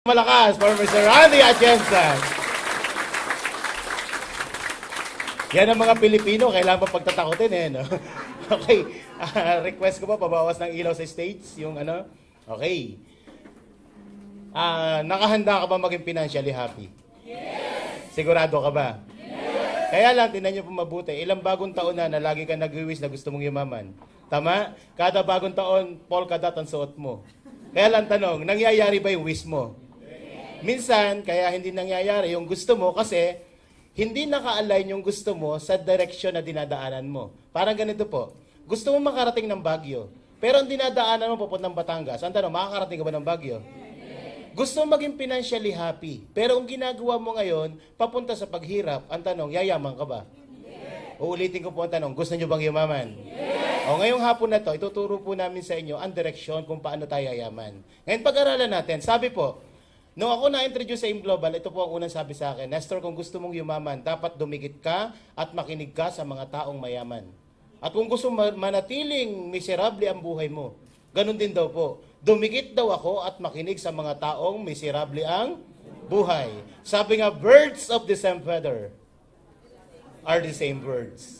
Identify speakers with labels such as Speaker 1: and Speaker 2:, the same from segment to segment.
Speaker 1: Malakas for Mr. Randy Atienza. Yan ang mga Pilipino, kailangan pa pagtatakutin eh, no? Okay, request ko pa, pabawas ng ilaw sa stage, yung ano? Okay. Nakahanda ka ba maging financially happy? Yes! Sigurado ka ba? Yes! Kaya lang, tinan niyo po mabuti, ilang bagong taon na lagi ka nag-wish na gusto mong yumaman. Tama? Kada bagong taon, polka dot ang suot mo. Kaya lang tanong, nangyayari ba yung wish mo? Minsan, kaya hindi nangyayari yung gusto mo kasi hindi naka-align yung gusto mo sa direksyon na dinadaanan mo. Parang ganito po, gusto mo makarating ng Baguio, pero ang dinadaanan mo papuntang Batangas. Ang tanong, makakarating ka ba ng Baguio? Gusto mo maging financially happy, pero ang ginagawa mo ngayon, papunta sa paghirap, ang tanong, yayaman ka ba? Uulitin ko po ang tanong, gusto nyo bang yumaman? O ngayong hapon na to, ituturo po namin sa inyo ang direksyon kung paano tayo yayaman. Ngayon pag-aralan natin, sabi po, nung ako na-introduce sa AIM Global, ito po ang unang sabi sa akin, Nestor, kung gusto mong yumaman, dapat dumikit ka at makinig ka sa mga taong mayaman. At kung gusto manatiling miserable ang buhay mo, ganun din daw po. Dumikit daw ako at makinig sa mga taong miserable ang buhay. Sabi nga, birds of the same feather are the same birds.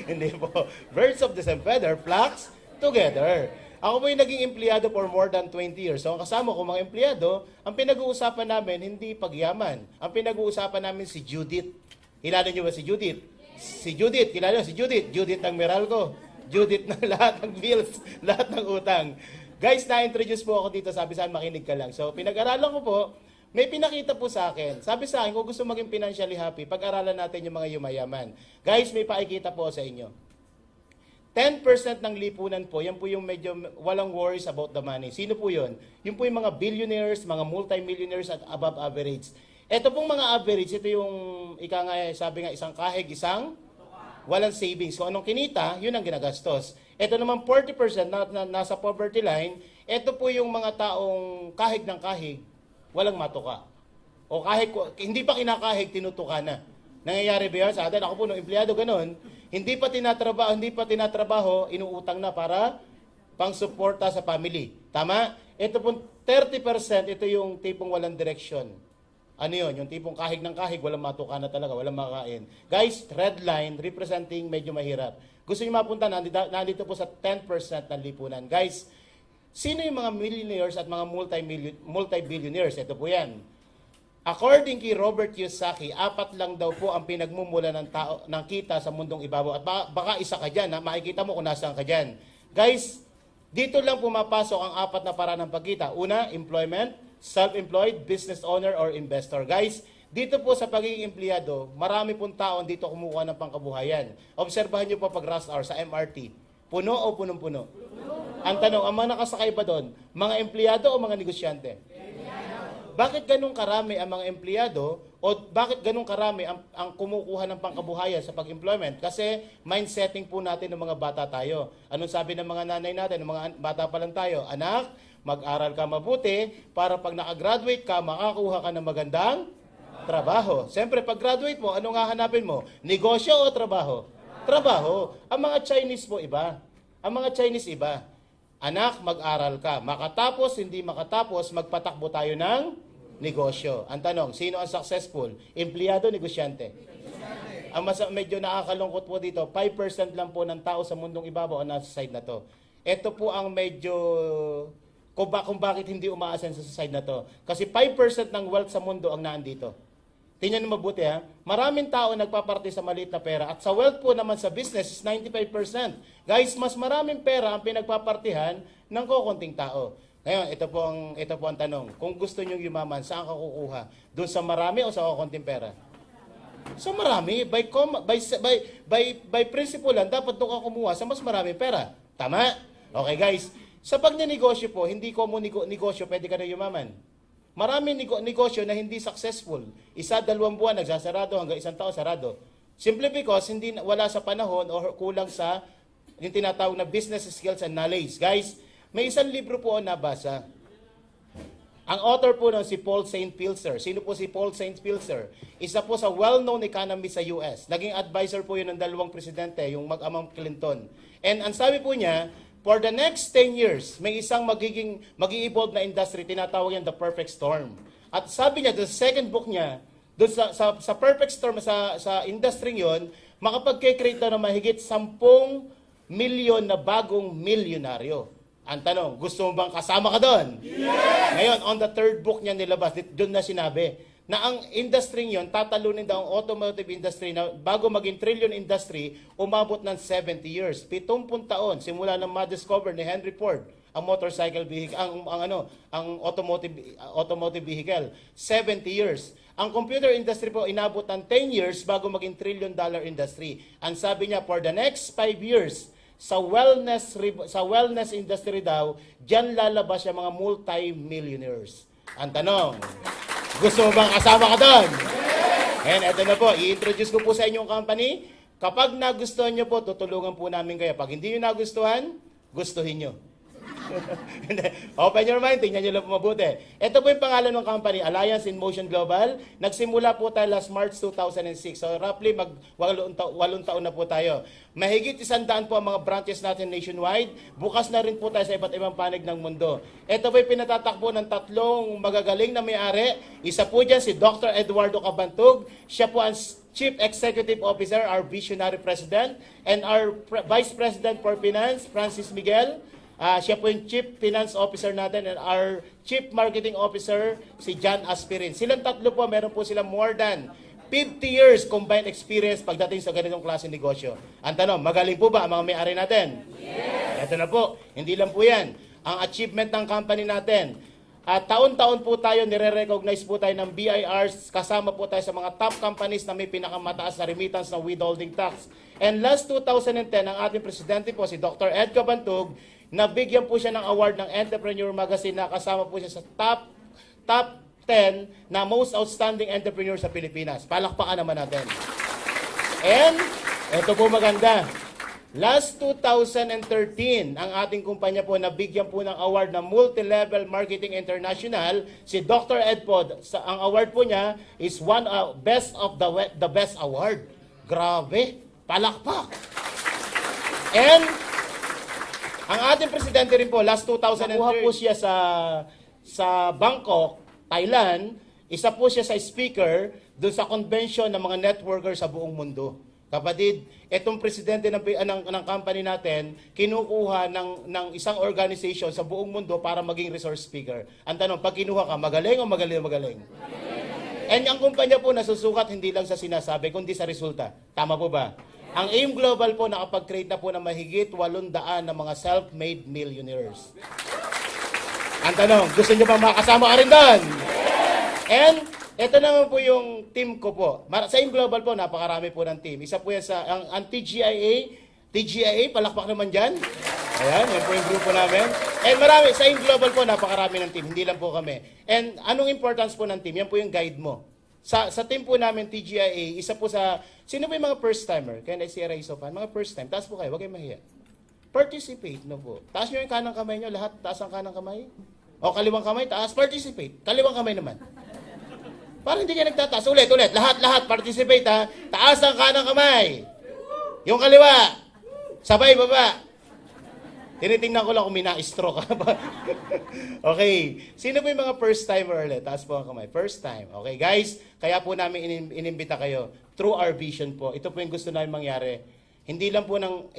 Speaker 1: Hindi po. Birds of the same feather flocks together. Ako po yung naging empleyado for more than 20 years. So, ang kasama ko mga empleyado, ang pinag-uusapan namin, hindi pagyaman. Ang pinag-uusapan namin si Judith. Kilala niyo ba si Judith? Si Judith, kilala niyo si Judith? Judith ng Meralco. Judith ng lahat ng bills, lahat ng utang. Guys, na-introduce po ako dito, sabi sa akin, makinig ka lang. So, pinag-aralan ko po, may pinakita po sa akin. Sabi sa akin, kung gusto maging financially happy, pag-aralan natin yung mga yumayaman. Guys, may pakikita po sa inyo. 10% ng lipunan po, yan po yung medyo walang worries about the money. Sino po yun? Yun po yung mga billionaires, mga multi-millionaires at above average. Ito pong mga average, ito yung, sabi nga, isang kahig, isang walang savings. Kung anong kinita, yun ang ginagastos. Ito naman 40% na nasa poverty line, ito po yung mga taong kahig ng kahig, walang matuka. O kahig, hindi pa kinakahig, tinutuka na. Nangyayari ba yan sa atin? Ako po, nung empleyado, ganun. Hindi pa tinatrabaho, inuutang na para pang-suporta sa family. Tama? Ito po, 30%, ito yung tipong walang direksyon. Ano yun? Yung tipong kahig ng kahig, walang matuka na talaga, walang makain. Guys, red line, representing medyo mahirap. Gusto nyo mapunta, nandito po sa 10% ng lipunan. Guys, sino yung mga millionaires at mga multi-billionaires? Ito po yan. According kay Robert Kiyosaki, 4 lang daw po ang pinagmumula ng kita sa mundong ibabaw. At baka isa ka dyan, makikita mo kung nasaan ka dyan. Guys, dito lang pumapasok ang 4 na paraan ng pagkita. Una, employment, self-employed, business owner, or investor. Guys, dito po sa pagiging empleyado, marami pong taon dito kumukuha ng pangkabuhayan. Obserbahan nyo po pag rush hour sa MRT. Puno o punong-puno? Ang tanong, ang mga nakasakay ba doon? Mga empleyado o mga negosyante? Bakit ganun karami ang mga empleyado o bakit ganun karami ang kumukuha ng pangkabuhayan sa pag-employment? Kasi mindsetting po natin ng mga bata tayo. Anong sabi ng mga nanay natin, ng mga bata pa lang tayo? Anak, mag-aral ka mabuti para pag nakagraduate ka, makakuha ka ng magandang trabaho. Siyempre, pag graduate mo, anong hahanapin mo? Negosyo o trabaho? Trabaho. Ang mga Chinese po iba. Ang mga Chinese iba. Anak, mag-aral ka. Makatapos, hindi makatapos, magpatakbo tayo ng negosyo. Ang tanong, sino ang successful? Empleyado, negosyante? Ang medyo nakakalungkot po dito, 5% lang po ng tao sa mundong ibabaw ang nasa side na to. Ito po ang medyo, kung bakit hindi umaasen sa side na to. Kasi 5% ng wealth sa mundo ang naandito. Tingnan mo mabuti ha. Maraming tao nagpaparte sa maliit na pera. At sa wealth po naman sa business is 95%. Guys, mas maraming pera ang pinagpapartihan ng kukunting tao. Ngayon, ito po ang tanong. Kung gusto nyo yumaman, saan ka kukuha? Doon sa marami o sa kukunting pera? Sa marami. By principle lang, dapat doon ka kumuha sa mas maraming pera. Tama? Okay guys. Sa pagnenegosyo po, hindi ko mo negosyo, pwede ka na yumaman. Maraming negosyo na hindi successful. 1-2 buwan nagsasarado hanggang 1 taon sarado. Simply because wala sa panahon o kulang sa yung tinatawag na business skills and knowledge. Guys, may isang libro po ako nabasa. Ang author po nun si Paul St. Pilzer. Sino po si Paul St. Pilzer? Isa po sa well-known economist sa US. Naging advisor po yun ng 2 presidente, yung mag-amang Clinton. And ang sabi po niya, for the next 10 years, may isang mag-i-evolve na industry, tinatawag yan the perfect storm. At sabi niya, the second book niya, doon sa perfect storm, sa industry yon, makapag-create daw ng mahigit 10 milyon na bagong milyonaryo. Ang tanong, gusto mo bang kasama ka doon? Yes! Ngayon, on the third book niya nilabas, doon na sinabi na ang industry yon, tatalunin daw ang automotive industry na bago maging trillion industry, umabot ng 70 years. 70 taon, simula nang ma-discover ni Henry Ford ang motorcycle vehicle, ang automotive vehicle. 70 years. Ang computer industry po, inabot ng 10 years bago maging trillion-dollar industry. Ang sabi niya, for the next 5 years, sa wellness industry daw, diyan lalabas yung mga multi-millionaires. Ang tanong, gusto mo bang kasama ka doon? And eto na po, i-introduce ko po sa inyong company. Kapag nagustuhan nyo po, tutulungan po namin kayo. Pag hindi nyo nagustuhan, gustuhin nyo. Open your mind, tingnan nyo lang po mabuti. Ito po yung pangalan ng company, Alliance in Motion Global. Nagsimula po tayo last March 2006. So roughly walong taon na po tayo. Mahigit 100 po ang mga branches natin nationwide. Bukas na rin po tayo sa iba't ibang panig ng mundo. Ito po yung pinatatakbo ng 3 magagaling na may-ari. Isa po dyan si Dr. Eduardo Cabantug. Siya po ang Chief Executive Officer, our Visionary President, and our Vice President for Finance, Francis Miguel. Siya po yung Chief Finance Officer natin, and our Chief Marketing Officer, si John Aspirin. Silang tatlo po, meron po sila more than 50 years combined experience pagdating sa ganitong klase negosyo. Ang tanong, magaling po ba ang mga may-ari natin? Yes! Ito na po, hindi lang po yan. Ang achievement ng company natin, taon-taon po tayo, nire-recognize po tayo ng BIRs, kasama po tayo sa mga top companies na may pinakamataas na remittance ng withholding tax. And last 2010, ang ating presidente po, si Dr. Ed Cabantug, nabigyan po siya ng award ng Entrepreneur Magazine na kasama po siya sa top 10 na most outstanding entrepreneur sa Pilipinas. Palakpakan naman natin. And, ito po maganda. Last 2013, ang ating kumpanya po nabigyan po ng award ng Multi-Level Marketing International, si Dr. Ed po. Ang award po niya is Best of the Best Award. Grabe, palakpak. And ang ating presidente rin po, last 2013, nakuha po siya sa Bangkok, Thailand. Isa po siya sa speaker doon sa convention ng mga networker sa buong mundo. Kapatid, itong presidente ng company natin, kinukuha ng isang organization sa buong mundo para maging resource speaker. Ang tanong, pag kinuha ka, magaling o magaling? And ang kumpanya po nasusukat hindi lang sa sinasabi, kundi sa resulta. Tama po ba? Ang AIM Global po nakapag-create na po ng mahigit 800 na mga self-made millionaires. Ang tanong, gusto niyo ba makasama ka rin doon? And ito naman po yung team ko po. Sa AIM Global po, napakarami po ng team. Isa po yan sa ang TGIA, palakpak naman dyan. Ayan, yan po yung grupo namin. And marami, sa AIM Global po, napakarami ng team. Hindi lang po kami. And anong importance po ng team? Yan po yung guide mo. Sa team po namin, TGIA, isa po sa, sino po yung mga first timer? Kaya na si Raiso fan, mga first time. Taas po kayo, huwag kayong mahiya. Participate, no po. Taas nyo yung kanang kamay nyo, lahat taas ang kanang kamay. O kaliwang kamay, taas, participate. Kaliwang kamay naman. Para hindi kayo nagtataas. Ulit. Lahat, participate ha. Taas ang kanang kamay. Yung kaliwa. Sabay, baba. Tinitingnan ko lang kung may na-stroke ka ba. Okay. Sino po yung mga first timer ulit? Taas po ang kamay. First time. Okay, guys. Kaya po namin inimbita kayo. Through our vision po. Ito po yung gusto namin mangyari. Hindi lang po ng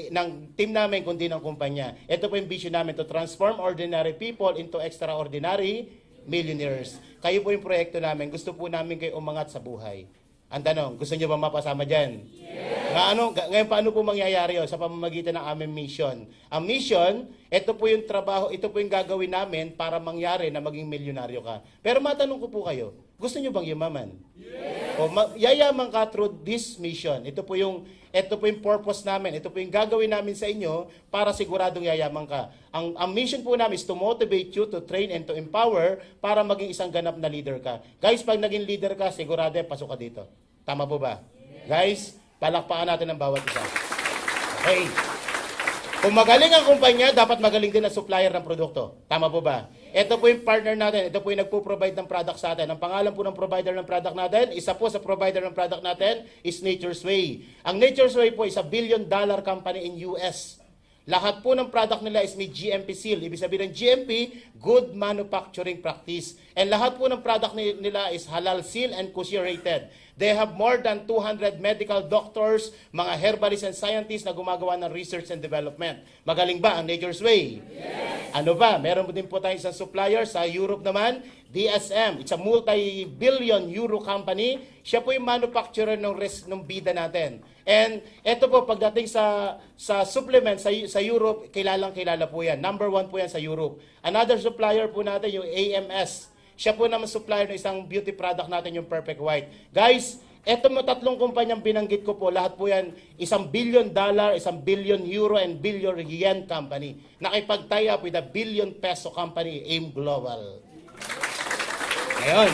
Speaker 1: team namin, kundi ng kumpanya. Ito po yung vision namin to transform ordinary people into extraordinary millionaires. Kayo po yung proyekto namin. Gusto po namin kayo umangat sa buhay. Ang tanong, gusto niyo ba mapasama dyan? Yes! Ngayon, paano po mangyayari yun? Sa pamamagitan ng aming mission. Ang mission, ito po yung trabaho, ito po yung gagawin namin para mangyari na maging milyonaryo ka. Pero matanong ko po kayo, gusto niyo bang yumaman? Yes! O yayaman ka through this mission. Ito po yung purpose namin. Ito po yung gagawin namin sa inyo para siguradong yayaman ka. Ang mission po namin is to motivate you, to train, and to empower para maging isang ganap na leader ka. Guys, pag naging leader ka, sigurado pasok ka dito. Tama po ba? Yes. Guys, palakpakan natin ang bawat isa. Okay. Kung magaling ang kumpanya, dapat magaling din ang supplier ng produkto. Tama po ba? Ito po yung partner natin. Ito po yung nagpo-provide ng product sa atin. Ang pangalan po ng provider ng product natin, isa po sa provider ng product natin is Nature's Way. Ang Nature's Way po is a $1 billion company in US. Lahat po ng product nila is may GMP seal. Ibig sabihin ng GMP, Good Manufacturing Practice. And lahat po ng product nila is halal seal and kosher rated. They have more than 200 medical doctors, mga herbalists and scientists na gumagawa ng research and development. Magaling ba ang Nature's Way? Yes. Ano ba? Meron din po tayong isang supplier sa Europe naman, DSM. It's a multi-billion euro company. Siya po yung manufacturer ng bida natin. And ito po, pagdating sa supplement sa Europe, kilala po yan. Number 1 po yan sa Europe. Another supplier po natin, yung AMS. Siya po naman supplier ng isang beauty product natin, yung Perfect White. Guys, eto mo tatlong kumpanyang binanggit ko po, lahat po yan, $1 billion, €1 billion, and billion yen company. Nakipag-tie up with a $1 billion company, AIM Global. Ngayon,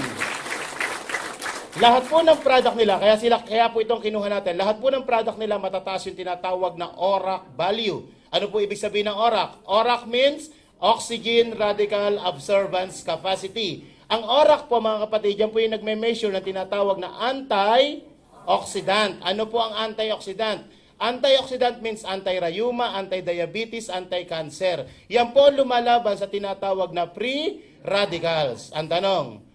Speaker 1: lahat po ng product nila, kaya po itong kinuha natin, lahat po ng product nila matataas yung tinatawag na ORAC value. Ano po ibig sabihin ng ORAC? ORAC means Oxygen Radical Absorbance Capacity. Ang ORAC po mga kapatid, yan po yung nagme-measure ng tinatawag na antioxidant. Ano po ang antioxidant? Antioxidant means anti-rheuma, anti-diabetes, anti-cancer. Yan po lumalaban sa tinatawag na free radicals. Ang tanong,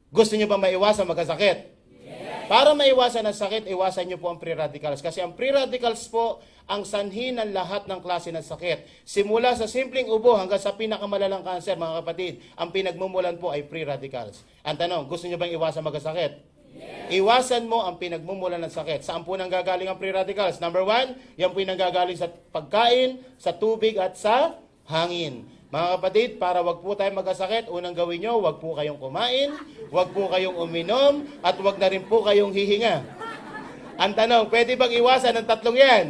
Speaker 1: gusto niyo ba maiwasan magkasakit? Yes. Para maiwasan ang sakit, iwasan niyo po ang free radicals. Kasi ang free radicals po, ang sanhi ng lahat ng klase ng sakit. Simula sa simpleng ubo hanggang sa pinakamalalang kanser, mga kapatid, ang pinagmumulan po ay free radicals. Ang tanong, gusto niyo bang iwasan magkasakit? Yes. Iwasan mo ang pinagmumulan ng sakit. Saan po nanggagaling ang free radicals? Number 1, yan po yung nanggagaling sa pagkain, sa tubig at sa hangin. Mga kapatid, para wag po tayo magkasakit, unang gawin nyo, wag po kayong kumain, wag po kayong uminom, at wag na rin po kayong hihinga. Ang tanong, pwede bang iwasan ang tatlong yan?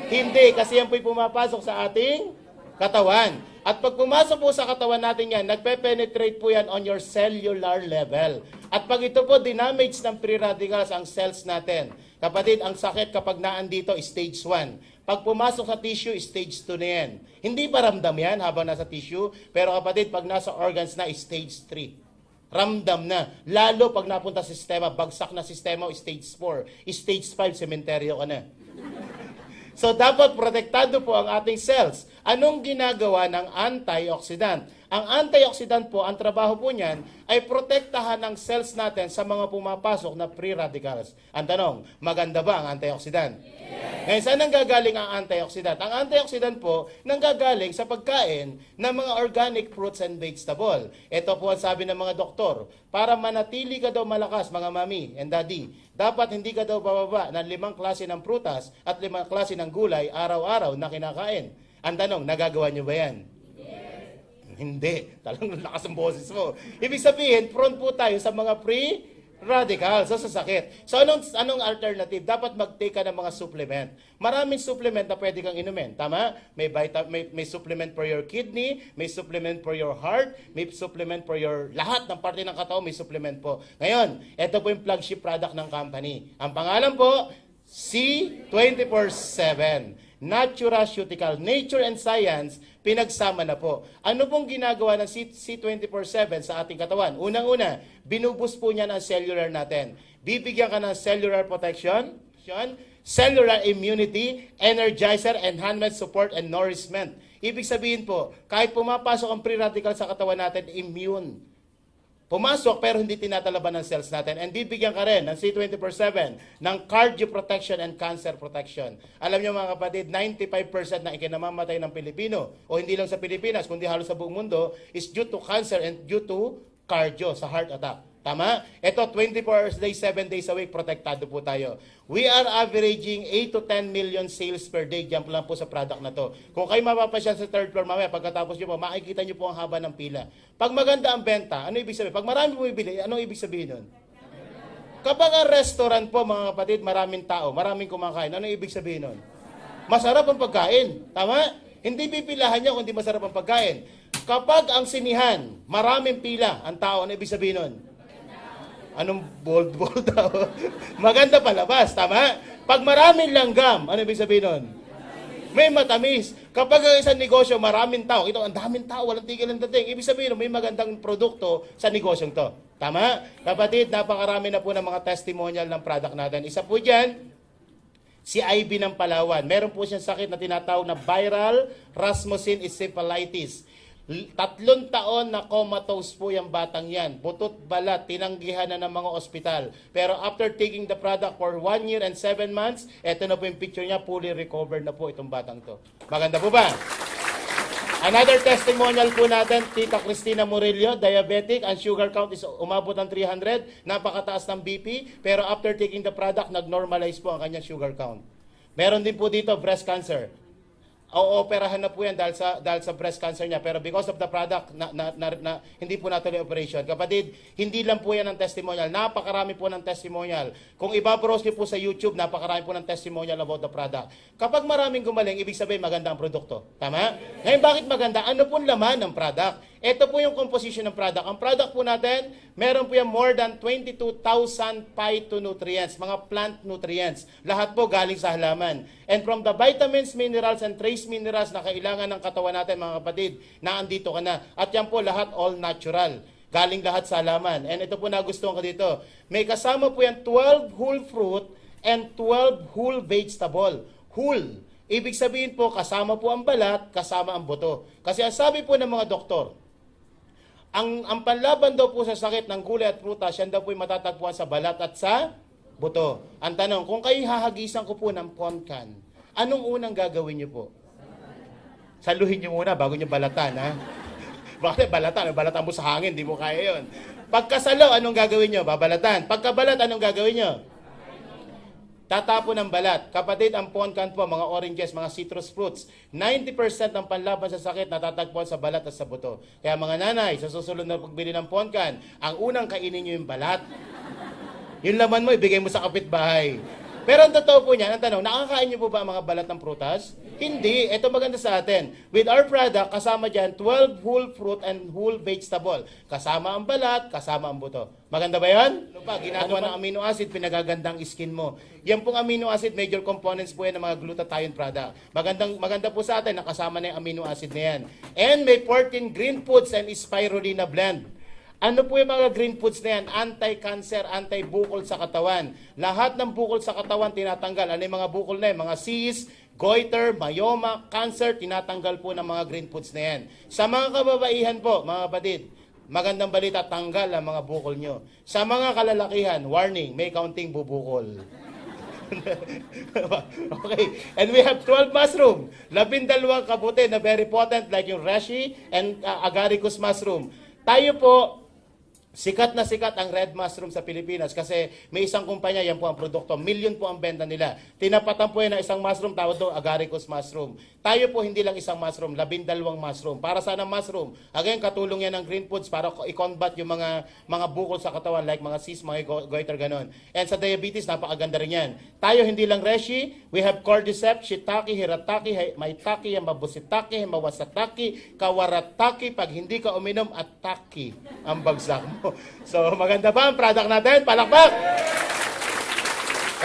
Speaker 1: Hindi, kasi yan po'y pumapasok sa ating katawan. At pag pumasok po sa katawan natin yan, nagpe-penetrate po yan on your cellular level. At pag ito po, dinamage ng free radicals ang cells natin. Kapatid, ang sakit kapag naandito, stage 1. Pag pumasok sa tissue, stage 2 na yan. Hindi pa ramdam yan habang nasa tissue, pero kapatid, pag nasa organs na, stage 3. Ramdam na. Lalo pag napunta sa sistema, bagsak na sistema, stage 4. Stage 5, sementeryo ka na. So, dapat protektado po ang ating cells. Anong ginagawa ng antioxidant? Ang antioxidant po, ang trabaho po niyan, ay protektahan ang cells natin sa mga pumapasok na free radicals. Ang tanong, maganda ba ang antioxidant? Yes. Ngayon, saan nanggagaling ang antioxidant? Ang antioxidant po, nanggagaling sa pagkain ng mga organic fruits and vegetable. Ito po ang sabi ng mga doktor, para manatili ka daw malakas, mga mami and daddy, dapat hindi ka daw bababa ng 5 klase ng prutas at 5 klase ng gulay araw-araw na kinakain. Ang tanong, nagagawa nyo ba yan? Yes. Hindi. Talagang lakas ang boses mo. Ibig sabihin, prone po tayo sa mga free radicals, sa sakit. So anong alternative? Dapat mag-take ka ng mga supplement. Maraming supplement na pwede kang inumin. Tama? May supplement for your kidney, may supplement for your heart, may supplement for your lahat ng parte ng katawan, may supplement po. Ngayon, ito po yung flagship product ng company. Ang pangalan po, C24/7. Naturaceutical, Nature and Science, pinagsama na po. Ano pong ginagawa ng C24/7 sa ating katawan? Unang-una, binubus po niya ang cellular natin. Bibigyan ka ng cellular protection, cellular immunity, energizer, enhancement, support, and nourishment. Ibig sabihin po, kahit pumapasok ang free radical sa katawan natin, immune. Pumasok pero hindi tinatalaban ng cells natin. And bibigyan ka rin ng C24/7 ng cardio protection and cancer protection. Alam niyo mga kapatid, 95% na ikinamamatay ng Pilipino, o hindi lang sa Pilipinas, kundi halos sa buong mundo, is due to cancer and due to cardio, sa heart attack. Tama? Ito, 24 hours a day, 7 days a week, protektado po tayo. We are averaging 8 to 10 million sales per day. Diyan lang po sa product na to. Kung kayo mapapasyan sa third floor mamaya, pagkatapos nyo po, makikita nyo po ang haba ng pila. Pag maganda ang benta, ano ibig sabihin? Pag marami bumibili, ano ibig sabihin nun? Kapag ang restaurant po, mga kapatid, maraming tao, maraming kumakain, ano ibig sabihin nun? Masarap ang pagkain. Tama? Hindi pipilahan nyo kung hindi masarap ang pagkain. Kapag ang sinihan, maraming pila, ang tao, ano ibig sabihin nun? Anong bold daw? Maganda palabas, tama? Pag maraming langgam, ano ibig sabihin nun? May matamis. Kapag ang isang negosyo, maraming tao, ito, ang daming tao, walang tigil ng dating. Ibig sabihin, may magandang produkto sa negosyong to. Tama? Kapatid, napakarami na po ng mga testimonial ng product natin. Isa po dyan, Si Ivy ng Palawan, meron po siyang sakit na tinatawag na viral Rasmussen encephalitis. 3 taon na comatose po yung batang yan. Butot balat, tinanggihan na ng mga ospital. Pero after taking the product for 1 year and 7 months, eto na po yung picture niya, fully recovered na po itong batang to. Maganda po ba? Another testimonial po natin, Tita Cristina Murillo, diabetic, ang sugar count is umabot ng 300, napakataas ng BP, pero after taking the product, nag-normalize po ang kanyang sugar count. Meron din po dito, breast cancer. Ooperahan na po yan dahil sa breast cancer niya. Pero because of the product, hindi po natuloy operation. Kapatid, hindi lang po yan ang testimonial. Napakarami po ng testimonial. Kung ibabrowse niyo po sa YouTube, napakarami po ng testimonial about the product. Kapag maraming gumaling, ibig sabihin maganda ang produkto. Tama? Ngayon, bakit maganda? Ano po laman ng product? Ito po yung composition ng product. Ang product po natin, meron po yan more than 22,000 phytonutrients, mga plant nutrients. Lahat po galing sa halaman. And from the vitamins, minerals, and trace minerals na kailangan ng katawan natin, mga kapatid, na andito ka na. At yan po lahat all natural. Galing lahat sa halaman. And ito po nagustuhan ko dito. May kasama po yan 12 whole fruit and 12 whole vegetable. Whole. Ibig sabihin po, kasama po ang balat, kasama ang buto. Kasi ang sabi po ng mga doktor, ang panlaban daw po sa sakit ng gulay at prutas, yan daw po yung matatagpuan sa balat at sa buto. Ang tanong, kung kayo hahagisan ko po ng ponkan, anong unang gagawin niyo po? Saluhin niyo muna bago niyo balatan, ha? Bakit balatan? Balatan mo sa hangin, di mo kaya yun. Pagkasalo, anong gagawin niyo? Babalatan. Pagkabalat, anong gagawin niyo? Tatapo ng balat. Kapatid, ang ponkan po, mga oranges, mga citrus fruits, 90% ng panlaban sa sakit natatagpuan sa balat at sa buto. Kaya mga nanay, sa susunod na pagbili ng ponkan, ang unang kainin nyo yung balat. Yung laman mo, ibigay mo sa kapitbahay. Pero ang totoo po niyan, ang tanong, nakakain niyo po ba ang mga balat ng prutas? Hindi. Ito maganda sa atin. With our product, kasama dyan 12 whole fruit and whole vegetable. Kasama ang balat, kasama ang buto. Maganda ba yan? Ano pa? Ginagawa ng amino acid, pinagagandang skin mo. Yan pong amino acid, major components po yan ng mga glutathione product. Maganda po sa atin, nakasama na yung amino acid na yan. And may 14 green foods and spirulina blend. Ano po yung mga green foods na yan? Anti-cancer, anti-bukol sa katawan. Lahat ng bukol sa katawan tinatanggal. Ano yung mga bukol na yan? Mga cysts, goiter, myoma, cancer, tinatanggal po ng mga green foods na yan. Sa mga kababaihan po, mga kapatid, magandang balita, tanggal ang mga bukol nyo. Sa mga kalalakihan, warning, may kaunting bubukol. Okay. And we have 12 mushroom. 12 kabuti na very potent like yung reishi and agaricus mushroom. Tayo po, sikat na sikat ang red mushroom sa Pilipinas kasi may isang kumpanya, yan po ang produkto, million po ang benta nila. Tinapatan po yan ng isang mushroom, tawag doon agaricus mushroom. Tayo po hindi lang isang mushroom, 12 mushroom. Para saan ang mushroom? Again, katulong yan ng green foods para i-combat yung mga bukol sa katawan like mga cysts, mga goiter, ganon. And sa diabetes, napakaganda rin yan. Tayo hindi lang reishi, we have cordyceps, shiitake, hiratake, maitake, mabusitake, mawasatake, kawaratake, pag hindi ka uminom, atake ang bagsak mo. So, maganda ba ang product natin? Palakpak!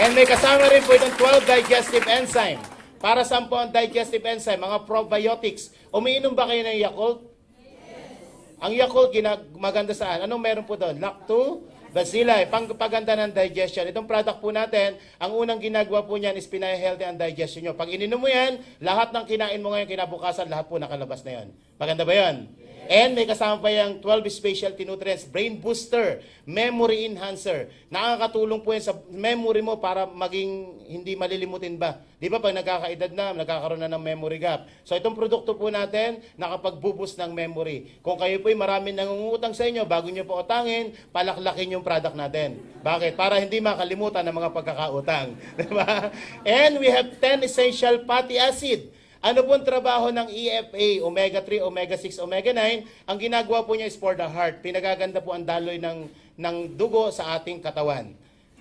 Speaker 1: And may kasama rin po itong 12 digestive enzyme. Para saan po ang digestive enzyme? Mga probiotics. Umiinom ba kayo ng Yakult? Yes. Ang Yakult, maganda saan? Anong meron po doon? Lactobacilli, paganda ng digestion. Itong product po natin, ang unang ginagawa po niyan is pinay-healthy ang digestion nyo. Pag ininom mo yan, lahat ng kinain mo ngayon, kinabukasan, lahat po nakalabas na yan. Maganda ba yan? And may kasama pa yung 12 specialty nutrients, brain booster, memory enhancer. Nakakatulong po yan sa memory mo para maging hindi malilimutin ba. Di ba pag nagkakaedad na, nagkakaroon na ng memory gap. So itong produkto po natin, nakapag-boost ng memory. Kung kayo po ay maraming nangungutang sa inyo, bago nyo po utangin, palaklakin yung product natin. Bakit? Para hindi makalimutan ng mga pagkakautang. Diba? And we have 10 essential fatty acid. Ano pong trabaho ng EFA, omega-3, omega-6, omega-9? Ang ginagawa po niya is for the heart. Pinagaganda po ang daloy ng dugo sa ating katawan.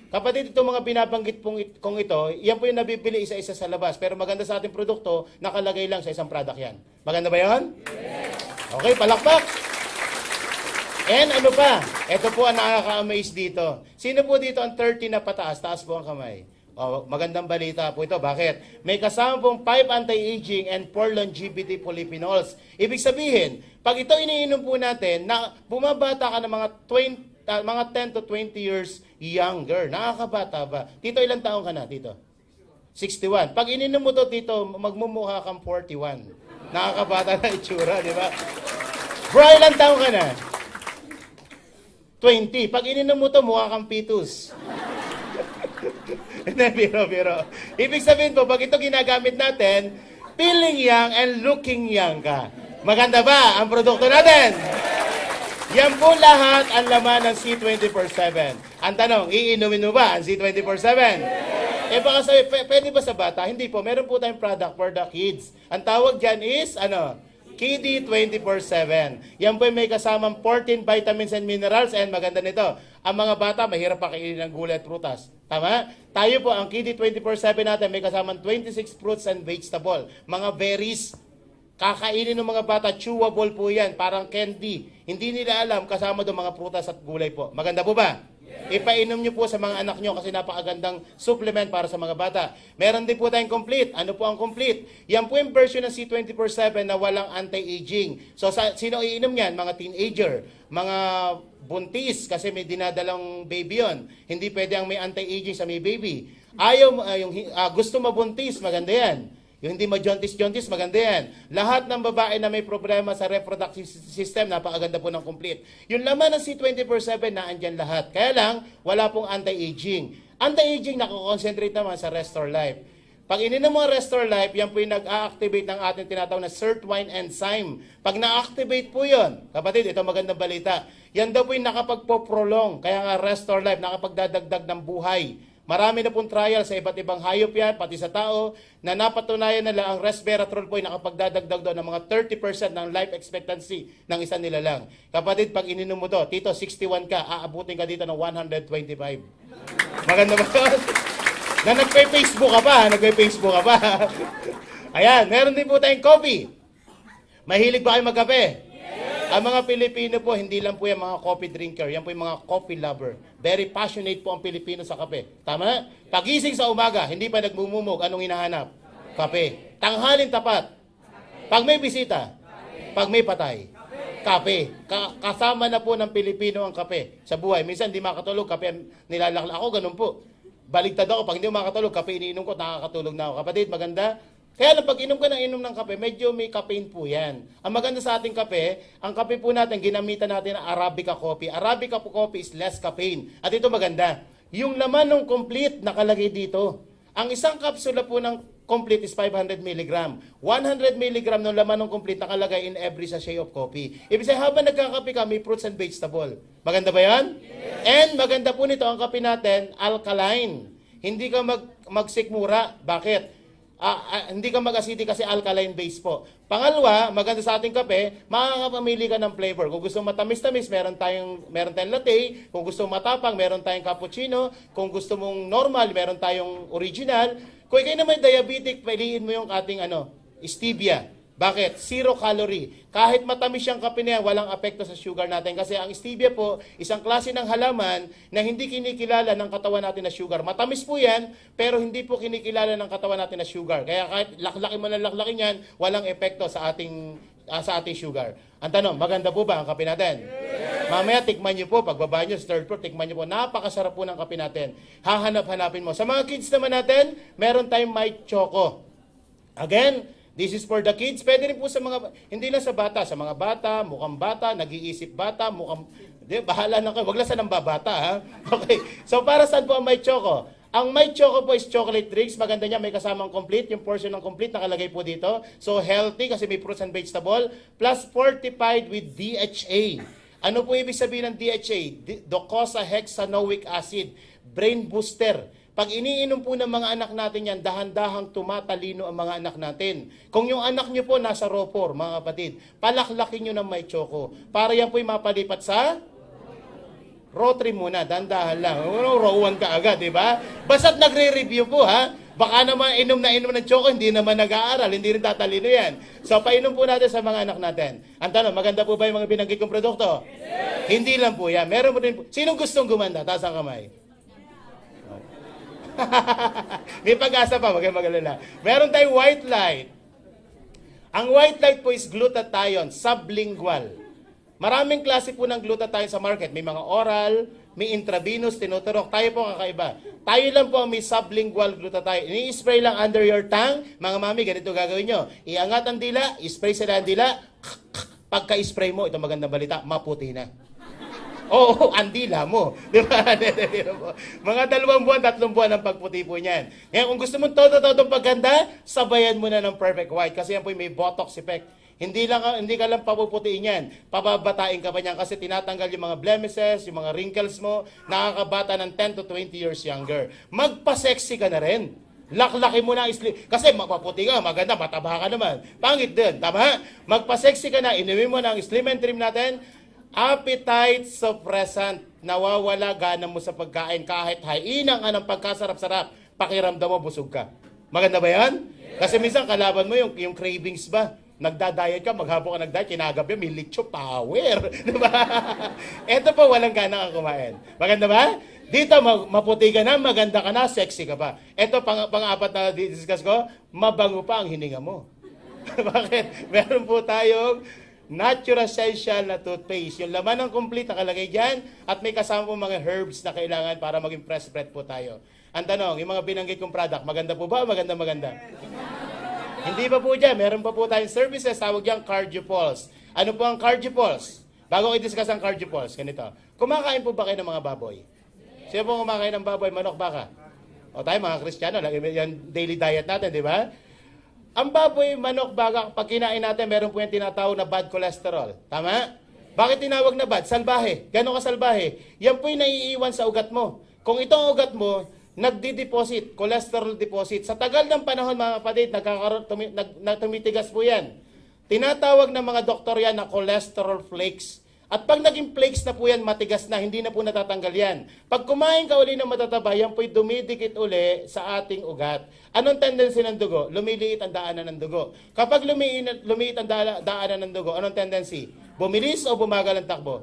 Speaker 1: Kapatid, itong mga binabanggit kong ito, yan po yung nabibili isa-isa sa labas. Pero maganda sa ating produkto, nakalagay lang sa isang product yan. Maganda ba yan? Yes! Okay, palakpak! And ano pa? Ito po ang nakaka-amaze dito. Sino po dito ang 30 na pataas? Taas po ang kamay. Oh, magandang balita po ito. Bakit? May kasama pong 5 anti-aging and 4 longevity polyphenols. Ibig sabihin, pag ito iniinom po natin, na bumabata ka ng mga 10 to 20 years younger. Nakakabata ba? Tito, ilang taong ka na, Tito? 61. Pag ininom mo to, Tito, magmumukha kang 41. Nakakabata na itsura, di ba? Bro, ilang taon ka na? 20. Pag ininom mo to, mukha kang fetus. Hindi, biro. Ibig sabihin po, pag ito ginagamit natin, feeling young and looking young ka. Maganda ba ang produkto natin? Yan po lahat ang laman ng C24/7. Ang tanong, iinumin mo ba ang C24/7? Eh baka sabi, pwede ba sa bata? Hindi po, meron po tayong product for the kids. Ang tawag dyan is, Kiddy 24/7. Yan po may kasamang 14 vitamins and minerals and maganda nito. Ang mga bata, mahirap pa kainin ng gulay at prutas. Tama? Tayo po, ang Kiddy 24/7 natin may kasamang 26 fruits and vegetable. Mga berries. Kakainin ng mga bata, chewable po yan, parang candy. Hindi nila alam, kasama doon mga prutas at gulay po. Maganda po ba? Ipainom nyo po sa mga anak nyo kasi napakagandang supplement para sa mga bata. Meron din po tayong complete. Ano po ang complete? Yan po yung version ng C24/7 na walang anti-aging. So, sino iinom yan? Mga teenager, mga buntis kasi may dinadalang baby yon. Hindi pwede ang may anti-aging sa may baby. Gusto mabuntis, maganda yan. Yung hindi ma-jaundice, maganda yan. Lahat ng babae na may problema sa reproductive system, napakaganda po ng complete. Yung laman ng C24/7, naandyan lahat. Kaya lang, wala pong anti-aging. Anti-aging, nakakonsentrate naman sa Restore Life. Pag ininom mo ang Restore Life, yan po yung nag-a-activate ng ating tinatawag na sirtuin enzyme. Pag na-activate po yun, kapatid, ito magandang balita. Yan daw po yung nakapagpo-prolong. Kaya nga Restore Life, nakapagdadagdag ng buhay. Marami na pong trial sa iba't ibang hayop yan, pati sa tao, na napatunayan nila ang resveratrol po ay nakapagdadagdag doon ng mga 30% ng life expectancy ng isa nila lang. Kapatid, pag ininom mo to, Tito, 61 ka, aabutin ka dito ng 125. Maganda ba yun? Na nagpe-Facebook ka pa, Ayan, meron din po tayong coffee. Mahilig ba kayo magkape? Ang mga Pilipino po, hindi lang po yung mga coffee drinker, yan po yung mga coffee lover. Very passionate po ang Pilipino sa kape. Tama? Pagising sa umaga, hindi pa nagmumumog, anong hinahanap? Kape. Tanghalin tapat. Pag may bisita, pag may patay, kape. Kasama na po ng Pilipino ang kape sa buhay. Minsan hindi makatulog, kape nilalakla. Ako, ganun po. Baligtad ako, pag hindi makatulog, kape iniinom ko, nakakatulog na ako. Kapatid, maganda? Kaya lang, pag inom ka ng kape, medyo may caffeine po yan. Ang maganda sa ating kape, ang kape po natin, ginamitan natin ng Arabica coffee. Arabica coffee is less caffeine. At ito maganda, yung laman ng complete nakalagay dito. Ang isang kapsula po ng complete is 500 mg. 100 mg ng laman ng complete nakalagay in every sachet of coffee. Ibig sabihin, habang nagkakape ka, may fruits and vegetable. Maganda ba yan? Yes. And maganda po nito, ang kape natin, alkaline. Hindi ka magsikmura. Bakit? Hindi ka mag-acidic kasi alkaline base po. Pangalawa, maganda sa ating kape, makakapamili ka ng flavor. Kung gusto matamis-tamis, meron tayong latte. Kung gusto matapang, meron tayong cappuccino. Kung gusto mong normal, meron tayong original. Kung ikaw na may diabetic, piliin mo yung ating stevia. Bakit? 0 calorie. Kahit matamis yung kape na yan, walang apekto sa sugar natin. Kasi ang stevia po, isang klase ng halaman na hindi kinikilala ng katawan natin na sugar. Matamis po yan, pero hindi po kinikilala ng katawan natin na sugar. Kaya kahit laklakin mo ng laklakin yan, walang epekto sa ating sugar. Ang tanong, maganda po ba ang kape natin? Yes. Mamaya, tikman nyo po. Pagbaba nyo sa third floor, tikman nyo po. Napakasarap po ng kape natin. Hahanap-hanapin mo. Sa mga kids naman natin, meron tayong My Choco. Again, this is for the kids. Pwede rin po sa mga, hindi lang sa bata. Sa mga bata, mukhang bata, nag-iisip bata, mukhang, bahala na kayo. Wag lang sa nang babata, ha? Okay. So, para saan po ang My Choco? Ang My Choco po is chocolate drinks. Maganda niya, may kasamang complete. Yung portion ng complete nakalagay po dito. So, healthy kasi may fruits and vegetable. Plus, fortified with DHA. Ano po ibig sabihin ng DHA? Docosahexaenoic acid. Brain booster. Pag iniinom po ng mga anak natin yan, dahan-dahang tumatalino ang mga anak natin. Kung yung anak nyo po nasa RO4, mga kapatid, palaklakin nyo ng My Choco. Para yan po'y mapalipat sa RO3 muna, dahan-dahan lang. RO1 ka agad, di ba? Basta't nagre-review po, ha? Baka naman inom ng choco, hindi naman nag-aaral, hindi rin tatalino yan. So, painom po natin sa mga anak natin. Ang tanong, maganda po ba yung mga binanggit kong produkto? Yes. Hindi lang po yan. Meron mo rin po. Sinong gustong gumanda? Taas ang kamay. May pag-asa pa, wag kayong mag-alala. Meron tayong white light. Ang white light po is glutathione, sublingual. Maraming klase po ng glutathione sa market. May mga oral, may intravenous, tinuturok. Tayo po ang kakaiba. Tayo lang po ang may sublingual glutathione. Ini-spray lang under your tongue. Mga mami, ganito gagawin nyo. Iangat ang dila, spray sila ang dila. Pagka-spray mo, ito magandang balita, maputi na. Oo, ang dila mo. Di ba? Mga 2 buwan, 3 buwan ang pagputi po niyan. Ngayon, kung gusto mong todo-todong paganda, sabayan mo na ng perfect white. Kasi yan po may Botox effect. Hindi ka lang papuputiin yan. Pababatain ka pa niyan kasi tinatanggal yung mga blemishes, yung mga wrinkles mo, nakakabata ng 10 to 20 years younger. Magpa-sexy ka na rin. Laklaki mo na isli. Kasi mapaputi ka, maganda, mataba ka naman. Pangit din, tama? Magpa-sexy ka na, inumin mo na ang Slim and Trim natin. Appetite suppressant. Nawawala gana mo sa pagkain kahit hainang anong pagkasarap-sarap. Pakiramdam mo, busog ka. Maganda ba yan? Kasi minsan kalaban mo yung cravings ba? Nagda-diet ka, maghapon ka nag-diet, kinagabi, may litso power. Diba? Ito po, walang gana kang kumain. Maganda ba? Dito, maputi ka na, maganda ka na, sexy ka pa. Ito, pang-apat na discuss ko, mabango pa ang hininga mo. Bakit? Meron po tayong natural essential na toothpaste. Yung laman ng complete nakalagay dyan at may kasama po mga herbs na kailangan para maging fresh breath po tayo. Ang tanong, yung mga binanggit kong product, maganda po ba o maganda? Hindi pa po dyan. Meron pa po tayong services. Tawag dyan CardioPulse. Ano po ang CardioPulse? Bago ko i-discuss ang CardioPulse, ganito. Kumakain po ba kayo ng mga baboy? Sino po kumakain ng baboy, manok, baka? O tayo mga Kristiyano, yan daily diet natin, di ba? Ang baboy, manok, baka, pag kinain natin, meron po yung tinatawag na bad cholesterol. Tama? Bakit tinawag na bad? Salbahe. Gano'n ka salbahe? Yan po yung naiiwan sa ugat mo. Kung itong ugat mo, nagdi-deposit, cholesterol deposit. Sa tagal ng panahon, mga kapatid, tumitigas po yan. Tinatawag ng mga doktor yan na cholesterol flakes. At pag naging flakes na po yan, matigas na, hindi na po natatanggal yan. Pag kumain ka uli ng matataba, yan po'y dumidikit uli sa ating ugat. Anong tendency ng dugo? Lumiliit ang daanan ng dugo. Kapag lumiit ang daanan ng dugo, anong tendency? Bumilis o bumagal ang takbo?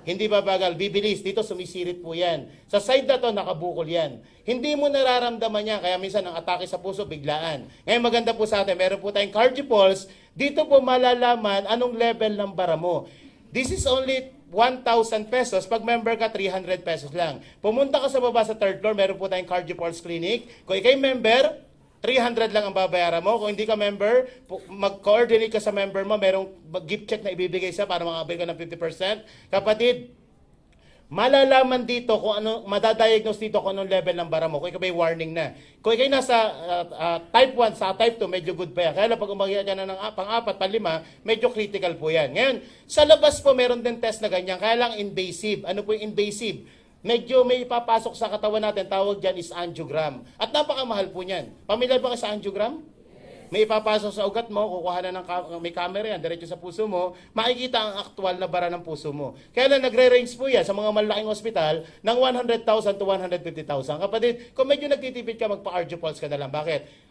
Speaker 1: Hindi babagal, bibilis. Dito sumisirit po yan. Sa side na to, nakabukol yan. Hindi mo nararamdaman yan, kaya minsan ang atake sa puso, biglaan. Ngayon maganda po sa atin, meron po tayong CardioPulse. Dito po malalaman anong level ng bara mo. This is only 1,000 pesos. Pag member ka, 300 pesos lang. Pumunta ka sa baba sa 3rd floor, meron po tayong CardioPulse Clinic. Kung ikay member, 300 lang ang babayaran mo. Kung hindi ka member, mag-coordinate ka sa member mo, merong gift check na ibibigay sa para makabili ka ng 50%. Kapatid, malalaman dito kung ano, madadiagnose dito kung anong level ng bara mo. Kung ikaw may warning na. Kung ikaw nasa type 1 sa type 2, medyo good pa yan. Kaya lang pag umakyat ka na ng pang-4, pang-5, medyo critical po yan. Ngayon, sa labas po meron din test na ganyan. Kaya lang invasive. Ano po yung invasive? Medyo may ipapasok sa katawan natin, tawag dyan is angiogram. At napakamahal po niyan. Pamilyar ba ka sa angiogram? May ipapasok sa ugat mo, kukuha na may camera yan, diretso sa puso mo, makikita ang aktual na bara ng puso mo. Kaya lang nagre-range po yan sa mga malaking ospital ng 100,000 to 150,000. Kapatid, kung medyo nagtitipid ka, magpa-CardioPulse ka na lang. Bakit?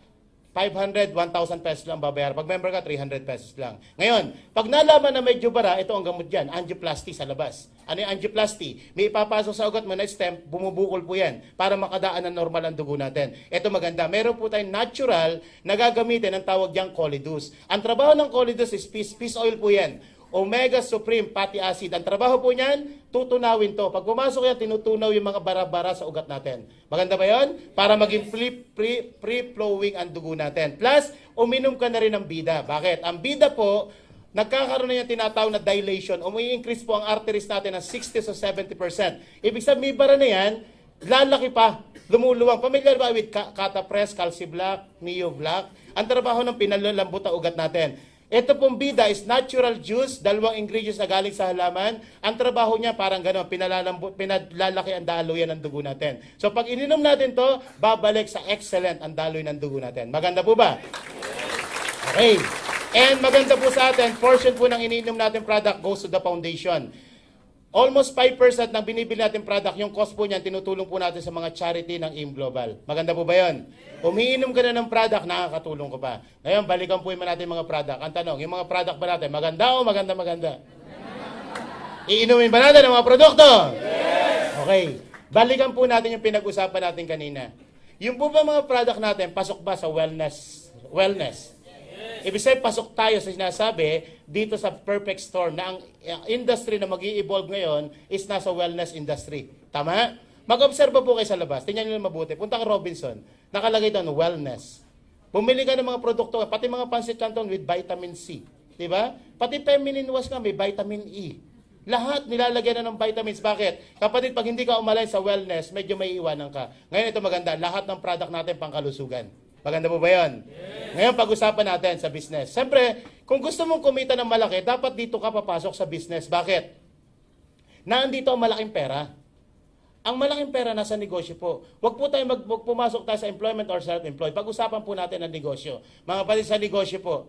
Speaker 1: 500, 1,000 pesos lang babayar. Pag member ka, 300 pesos lang. Ngayon, pag nalaman na medyo bara, ito ang gamot dyan, angioplasty sa labas. Ano yung angioplasty? May ipapasok sa ugat mo na stent, bumubukol po yan para makadaan ng normal ang dugo natin. Ito maganda. Meron po tayong natural na gagamitin ang tawag diyang Cholidus. Ang trabaho ng Cholidus is fish oil po yan. Omega Supreme Fatty Acid. Ang trabaho po niyan, tutunawin to. Pag pumasok yan, tinutunaw yung mga bara-bara sa ugat natin. Maganda ba yon? Para maging free-flowing ang dugo natin. Plus, uminom ka na rin ng bida. Bakit? Ang bida po, nagkakaroon na yung tinatawag na dilation. Umi-increase po ang arteries natin ng 60 to 70%. Ibig sabihin, may bara na yan, lalaki pa, lumuluwang. Familiar ba with Catapres, Calciblac, Neo Black? Ang trabaho ng pinalalambot ang ugat natin. Ito pong bida is natural juice, 2 ingredients na galing sa halaman. Ang trabaho niya parang gano'n, pinalalaki ang daloy ng dugo natin. So pag ininom natin to, babalik sa excellent ang daloy ng dugo natin. Maganda po ba? Okay. And maganda po sa atin, portion po ng ininom natin product goes to the foundation. Almost 5% ng binibili natin product, yung cost po niyan, tinutulong po natin sa mga charity ng AIM Global. Maganda po ba yun? Umiinom ka na ng product, nakakatulong ko pa. Ngayon, balikan po natin mga product. Ang tanong, yung mga product ba natin, maganda o maganda? Iinumin ba natin ang mga produkto? Yes! Okay. Balikan po natin yung pinag-usapan natin kanina. Yung po ba mga product natin, pasok ba sa wellness? Ibig sabihin, pasok tayo sa sinasabi dito sa perfect storm na ang industry na mag-i-evolve ngayon is nasa wellness industry. Tama? Mag-observe po kayo sa labas. Tingnan nyo mabuti. Punta ka Robinson. Nakalagay doon, wellness. Bumili ka ng mga produkto, pati mga pancit canton with vitamin C. Diba? Pati feminine wash nga, may vitamin E. Lahat nilalagyan na ng vitamins. Bakit? Kapatid, pag hindi ka umalay sa wellness, medyo may iwanan ka. Ngayon ito maganda, lahat ng product natin pangkalusugan. Maganda po ba yun? Yes. Ngayon pag-usapan natin sa business. Siyempre, kung gusto mong kumita ng malaki, dapat dito ka papasok sa business. Bakit? Naandito ang malaking pera. Ang malaking pera nasa negosyo po. Huwag po tayo pumasok tayo sa employment or self-employed. Pag-usapan po natin ang negosyo. Mga kapatid, sa negosyo po.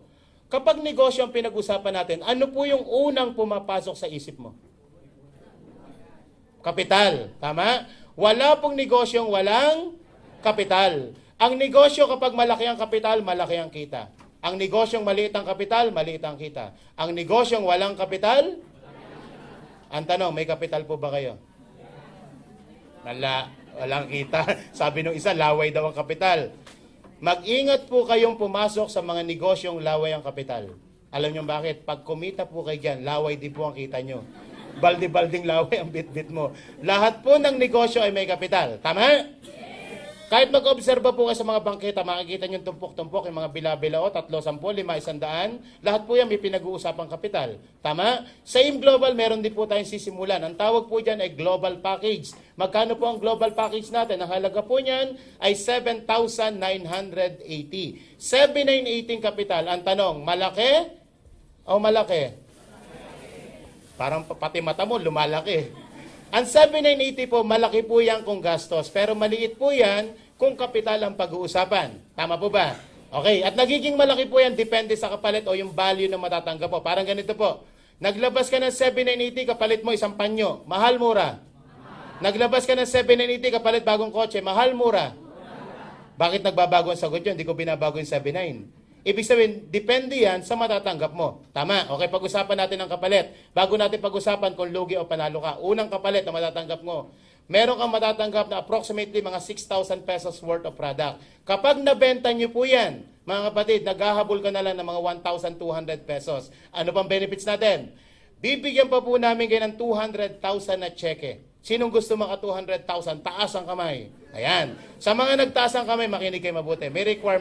Speaker 1: Kapag negosyo ang pinag-usapan natin, ano po yung unang pumapasok sa isip mo? Kapital. Tama? Wala pong negosyong walang kapital. Ang negosyo kapag malaki ang kapital, malaki ang kita. Ang negosyong maliit ang kapital, maliit ang kita. Ang negosyong walang kapital, ang tanong, may kapital po ba kayo? Walang kita. Sabi nung isa, laway daw ang kapital. Mag-ingat po kayong pumasok sa mga negosyong laway ang kapital. Alam nyo bakit? Pag kumita po kayo dyan, laway din po ang kita nyo. Baldi-balding laway ang bit-bit mo. Lahat po ng negosyo ay may kapital. Tama? Kahit mag-obserba po kayo sa mga bangketa, makikita nyo tumpok-tumpok, yung mga bila-bilao, 3, 10, 5, 100. Lahat po yan may pinag-uusapang kapital. Tama? Sa AIM Global, meron din po tayong sisimulan. Ang tawag po dyan ay Global Package. Magkano po ang Global Package natin? Ang halaga po niyan ay 7,980. 7,918 kapital. Ang tanong, malaki o malaki? Parang pati mata mo, lumalaki. Ang 7,980 po, malaki po yan kung gastos. Pero maliit po yan kung kapital ang pag-uusapan. Tama po ba? Okay, at nagiging malaki po yan depende sa kapalit o yung value na matatanggap po. Parang ganito po. Naglabas ka ng 7,980, kapalit mo isang panyo. Mahal, mura? Naglabas ka ng 7,980, kapalit bagong kotse. Mahal, mura? Bakit nagbabago ang sagot yun? Hindi ko binabago yung 7,900. Ibig sabihin, depende yan sa matatanggap mo. Tama? Okay, pag-usapan natin ang kapalit. Bago natin pag-usapan kung lugi o panalo ka. Unang kapalit na matatanggap mo. Meron kang matatanggap na approximately mga 6,000 pesos worth of product. Kapag nabenta nyo po yan, mga kapatid, naghahabol ka na lang ng mga 1,200 pesos. Ano pang benefits natin? Bibigyan pa po namin kayo ng 200,000 na cheque. Sinong gusto maka 200,000? Taas ang kamay. Ayan. Sa mga nagtaas ang kamay, makinig kayo mabuti. May requirement.